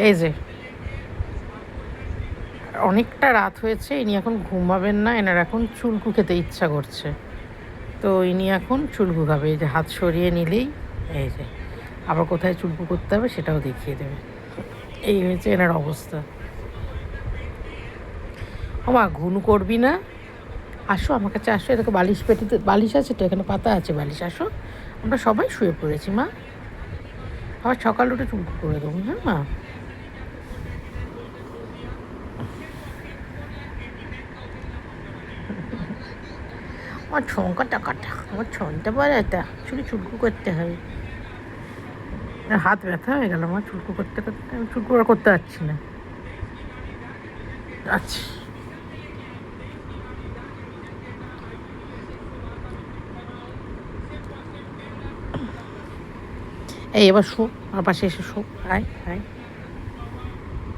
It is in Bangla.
এই যে অনেকটা রাত হয়েছে, ইনি এখন ঘুমাবেন না, এনার এখন চুলকু খেতে ইচ্ছা করছে। তো ইনি এখন চুলকু খাবে। এই যে হাত সরিয়ে নিলেই এই যে আবার কোথায় চুলকু করতে হবে সেটাও দেখিয়ে দেবে। এই হয়েছে এনার অবস্থা। মা ঘুনু করবি না, আসো আমার কাছে আসো, এটাকে বালিশ পেটিতে বালিশ আছে তো, এখানে পাতা আছে বালিশ, আসো। আমরা সবাই শুয়ে পড়েছি মা, আবার সকাল উঠে চুলকু করে দেবো। হ্যাঁ মা, আমার ছঙ্কা টাকাটা, আমার ছনটা বাজাটা শুধু চুলকু করতে হয়। হাত ব্যথা হয়ে গেল আমার চুলকু করতে করতে, আমি চুলকু আর করতে পারছি না। আচ্ছা, এই এবার শো, আমার পাশে এসে শো, আয় আয়।